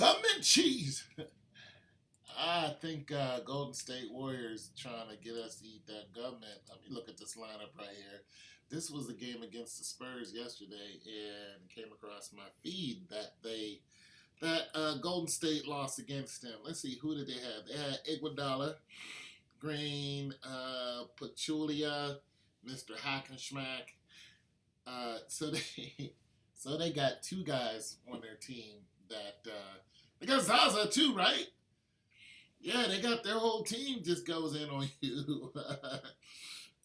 Government cheese. I think Golden State Warriors trying to get us to eat that government. Let me look at this lineup right here. This was the game against the Spurs yesterday, and came across my feed that Golden State lost against them. Let's see, who did they have? They had Iguodala, Green, Pachulia, Mr. Hackenschmack. So they so they got two guys on their team that they got Zaza too, right? Yeah, they got their whole team just goes in on you.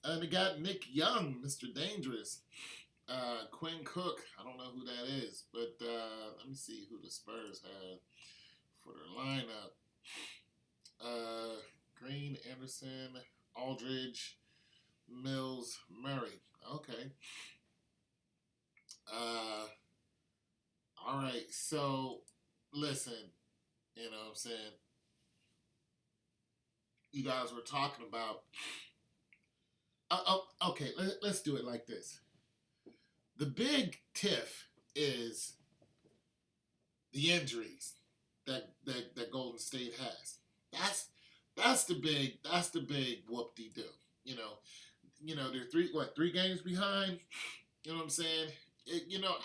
And they got Nick Young, Mr. Dangerous. Quinn Cook, I don't know who that is, but let me see who the Spurs had for their lineup. Green, Anderson, Aldridge, Mills, Murray. Okay. All right, so listen, you know what I'm saying? You guys were talking about. Okay, let's do it like this. The big tiff is the injuries that Golden State has. That's the big whoop de do. They're three games behind. You know what I'm saying?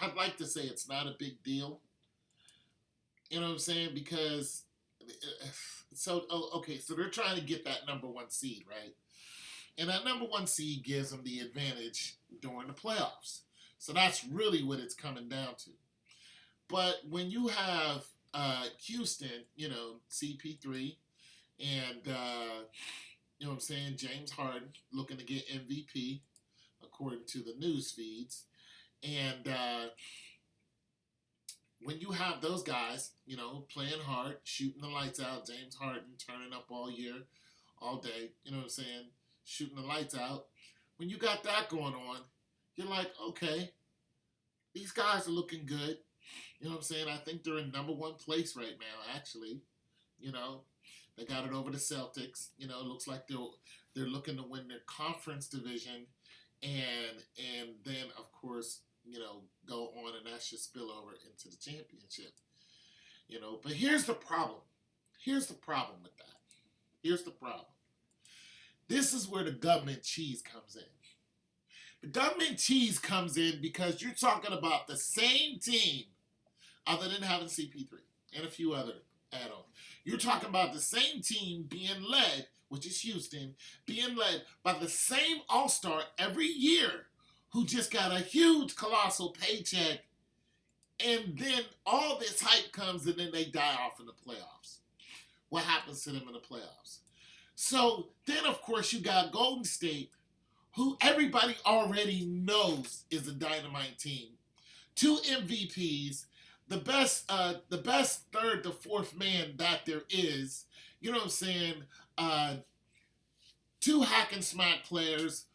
I'd like to say it's not a big deal. You know what I'm saying? Because so they're trying to get that number one seed, right? And that number one seed gives them the advantage during the playoffs. So that's really what it's coming down to. But when you have Houston, CP3, and you know what I'm saying, James Harden looking to get MVP according to the news feeds, and when you have those guys, playing hard, shooting the lights out, James Harden turning up all year, all day, you know what I'm saying, shooting the lights out. When you got that going on, you're like, okay, these guys are looking good. You know what I'm saying? I think they're in number one place right now, actually. They got it over the Celtics. It looks like they're looking to win their conference division, and then, of course, go on, and that should spill over into the championship. But here's the problem. Here's the problem with that. Here's the problem. This is where the government cheese comes in. The government cheese comes in because you're talking about the same team, other than having CP3 and a few other add-ons. You're talking about the same team being led, which is Houston, being led by the same all-star every year who just got a huge, colossal paycheck, and then all this hype comes and then they die off in the playoffs. What happens to them in the playoffs? So then, of course, you got Golden State, who everybody already knows is a dynamite team. 2 MVPs, the best third to fourth man that there is. You know what I'm saying? 2 hack and smack players.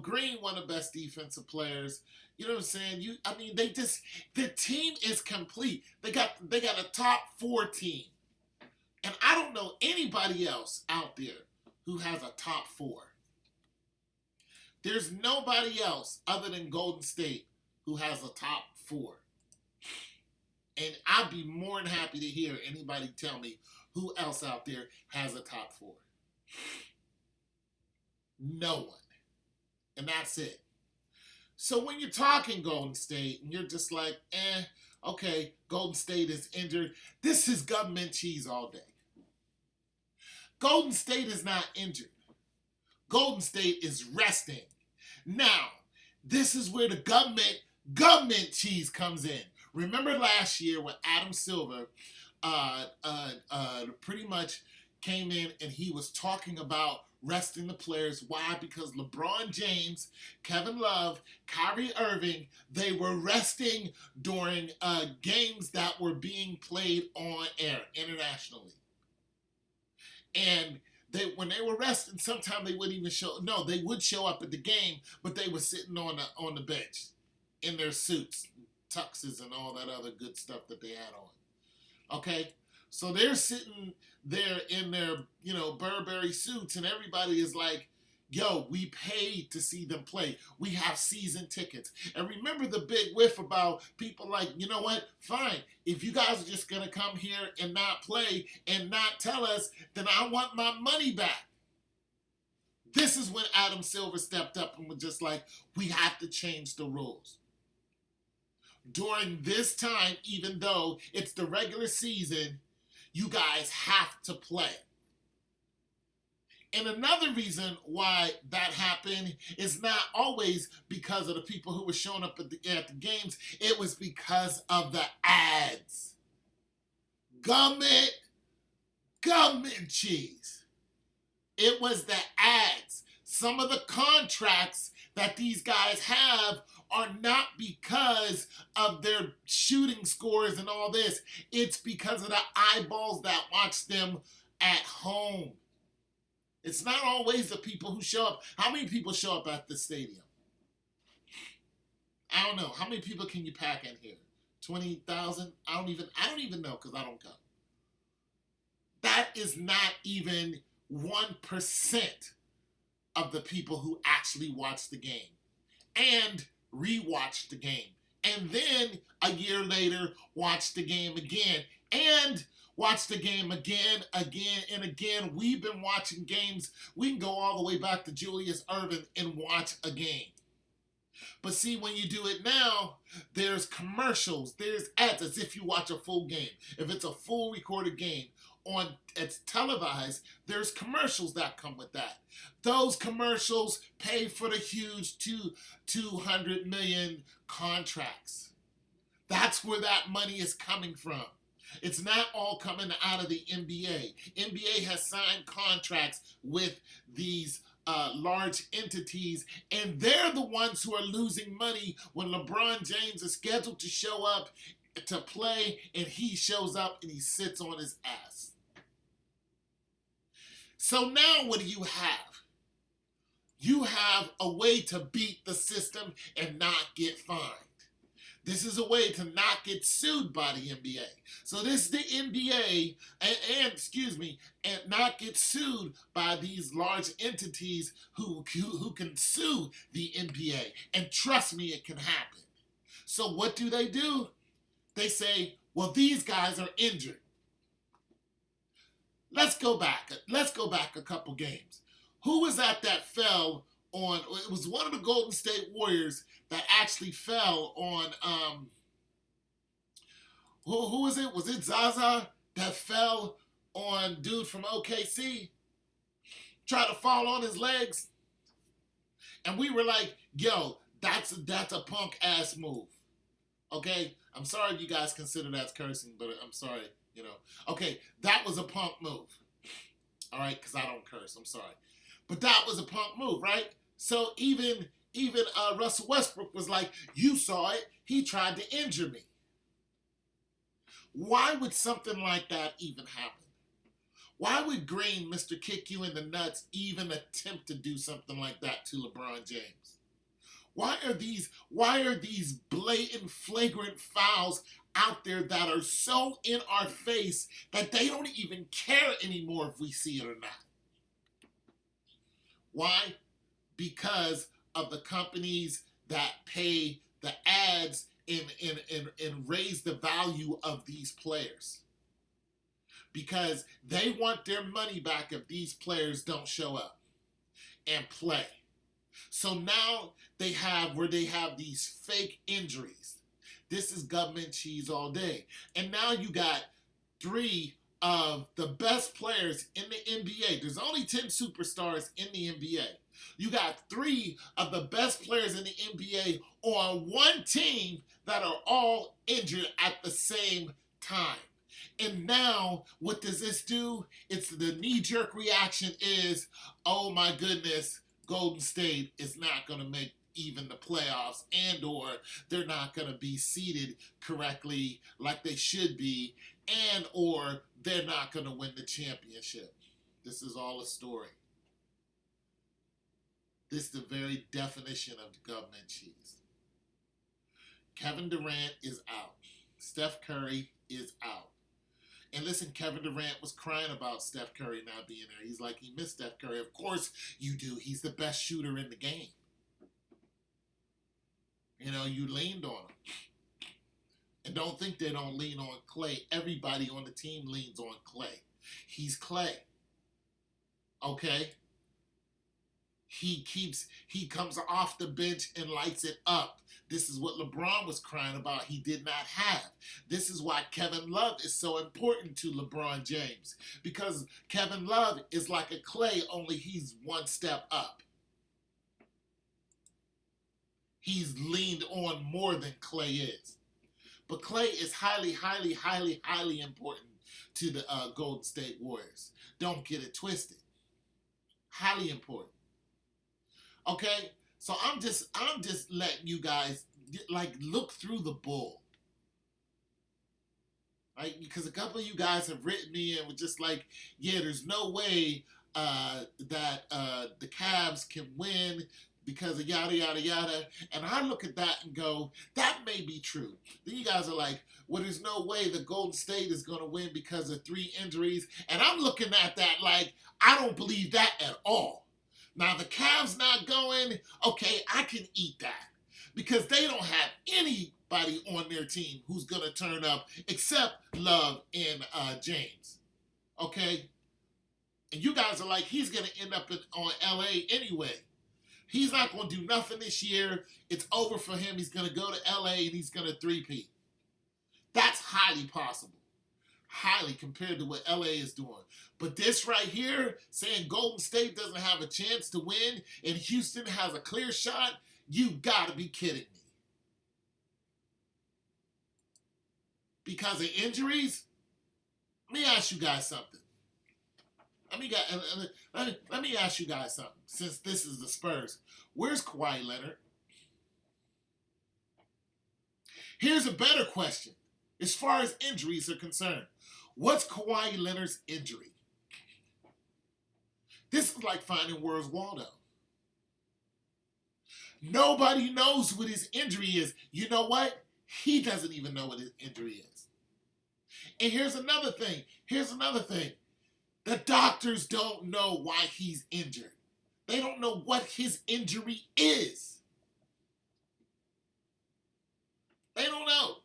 Green, one of the best defensive players. You know what I'm saying? The team is complete. They got a top 4 team. And I don't know anybody else out there who has a top 4. There's nobody else other than Golden State who has a top 4. And I'd be more than happy to hear anybody tell me who else out there has a top 4. No one. And that's it. So when you're talking Golden State and you're just like, okay, Golden State is injured. This is government cheese all day. Golden State is not injured. Golden State is resting. Now, this is where the government cheese comes in. Remember last year when Adam Silver pretty much came in and he was talking about resting the players. Why? Because LeBron James, Kevin Love, Kyrie Irving, they were resting during games that were being played on air internationally. And when they were resting, sometimes they wouldn't even show. No, they would show up at the game, but they were sitting on the bench in their suits, tuxes, and all that other good stuff that they had on. Okay, so they're sitting there in their Burberry suits, and everybody is like yo, we paid to see them play. We have season tickets. And remember the big whiff about people like, you know what? Fine. If you guys are just going to come here and not play and not tell us, then I want my money back. This is when Adam Silver stepped up and was just like, we have to change the rules. During this time, even though it's the regular season, you guys have to play. And another reason why that happened is not always because of the people who were showing up at the games. It was because of the ads. Government cheese. It was the ads. Some of the contracts that these guys have are not because of their shooting scores and all this. It's because of the eyeballs that watch them at home. It's not always the people who show up. How many people show up at the stadium? I don't know. How many people can you pack in here? 20,000? I don't even know because I don't go. That is not even 1% of the people who actually watch the game and rewatch the game. And then a year later, watch the game again and watch the game again, and again. We've been watching games. We can go all the way back to Julius Erving and watch a game. But see, when you do it now, there's commercials, there's ads, as if you watch a full game. If it's a full recorded game, it's televised, there's commercials that come with that. Those commercials pay for the huge $200 million contracts. That's where that money is coming from. It's not all coming out of the NBA. NBA has signed contracts with these large entities, and they're the ones who are losing money when LeBron James is scheduled to show up to play, and he shows up and he sits on his ass. So now what do you have? You have a way to beat the system and not get fined. This is a way to not get sued by the NBA. So this is the NBA, and not get sued by these large entities who can sue the NBA. And trust me, it can happen. So what do? They say, well, these guys are injured. Let's go back a couple games. Who was that fell on? It was one of the Golden State Warriors that actually fell on, who was it? Was it Zaza that fell on dude from OKC? Tried to fall on his legs. And we were like, yo, that's a punk ass move. Okay? I'm sorry if you guys consider that cursing, but I'm sorry, Okay, that was a punk move. All right, because I don't curse, I'm sorry. But that was a punk move, right? So even Russell Westbrook was like, you saw it, he tried to injure me. Why would something like that even happen? Why would Green, Mr. Kick You in the Nuts, even attempt to do something like that to LeBron James? Why are these blatant, flagrant fouls out there that are so in our face that they don't even care anymore if we see it or not? Why? Because of the companies that pay the ads and raise the value of these players. Because they want their money back if these players don't show up and play. So now they have these fake injuries. This is government cheese all day. And now you got 3 of the best players in the NBA. There's only 10 superstars in the NBA. You got 3 of the best players in the NBA on one team that are all injured at the same time. And now, what does this do? It's the knee-jerk reaction is, oh my goodness, Golden State is not going to make even the playoffs, and or they're not going to be seeded correctly like they should be, and or they're not going to win the championship. This is all a story. This is the very definition of the government cheese. Kevin Durant is out. Steph Curry is out. And listen, Kevin Durant was crying about Steph Curry not being there. He's like, he missed Steph Curry. Of course you do. He's the best shooter in the game. You know, you leaned on him. And don't think they don't lean on Clay. Everybody on the team leans on Clay. He's Clay. Okay? He comes off the bench and lights it up. This is what LeBron was crying about he did not have. This is why Kevin Love is so important to LeBron James. Because Kevin Love is like a Clay, only he's one step up. He's leaned on more than Clay is. But Clay is highly, highly, highly, highly important to the Golden State Warriors. Don't get it twisted. Highly important. Okay? So I'm just letting you guys like look through the bull. Right? Because a couple of you guys have written me and were just like, yeah, there's no way that the Cavs can win because of yada, yada, yada. And I look at that and go, that may be true. Then you guys are like, well, there's no way the Golden State is going to win because of 3 injuries. And I'm looking at that like, I don't believe that at all. Now, the Cavs not going, okay, I can eat that. Because they don't have anybody on their team who's going to turn up except Love and James. Okay? And you guys are like, he's going to end up on LA anyway. He's not going to do nothing this year. It's over for him. He's going to go to LA and he's going to three-peat. That's highly possible. Highly compared to what LA is doing. But this right here, saying Golden State doesn't have a chance to win and Houston has a clear shot, you got to be kidding me. Because of injuries? Let me ask you guys something. Let me ask you guys something, since this is the Spurs. Where's Kawhi Leonard? Here's a better question. As far as injuries are concerned, what's Kawhi Leonard's injury? This is like finding Where's Waldo. Nobody knows what his injury is. You know what? He doesn't even know what his injury is. And here's another thing. The doctors don't know why he's injured. They don't know what his injury is. They don't know.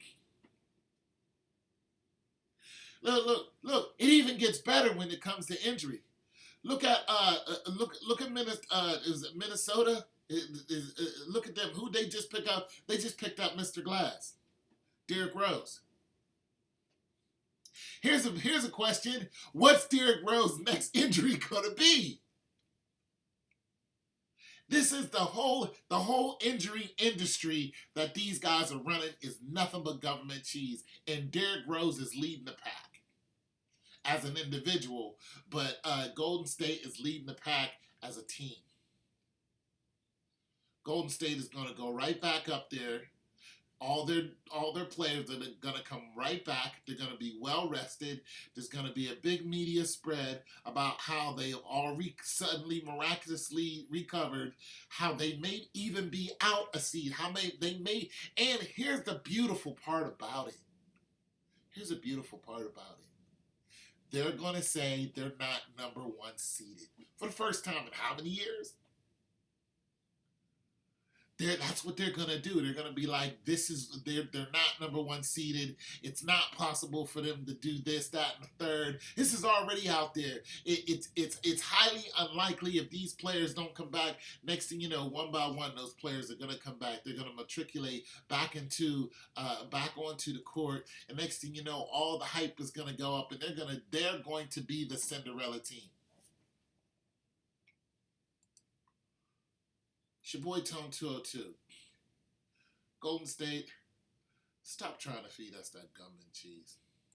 Look. It even gets better when it comes to injury. Look at Minnesota. Look at them. Who they just pick up? They just picked up Mr. Glass, Derrick Rose. Here's a question. What's Derrick Rose's next injury gonna be? This is the whole injury industry that these guys are running is nothing but government cheese, and Derrick Rose is leading the pack as an individual, but Golden State is leading the pack as a team. Golden State is going to go right back up there. All their players are going to come right back. They're going to be well rested. There's going to be a big media spread about how they all suddenly miraculously recovered, how they may even be out a seed, and here's the beautiful part about it. They're going to say they're not number 1 seeded for the first time in how many years? That's what they're going to do. They're going to be like, they're not number 1 seeded. It's not possible for them to do this, that, and the third. This is already out there. It's highly unlikely if these players don't come back. Next thing you know, one by one, those players are going to come back. They're going to matriculate back onto the court. And next thing you know, all the hype is going to go up, and they're going to be the Cinderella team. It's your boy Tone 202. Golden State, stop trying to feed us that gum and cheese.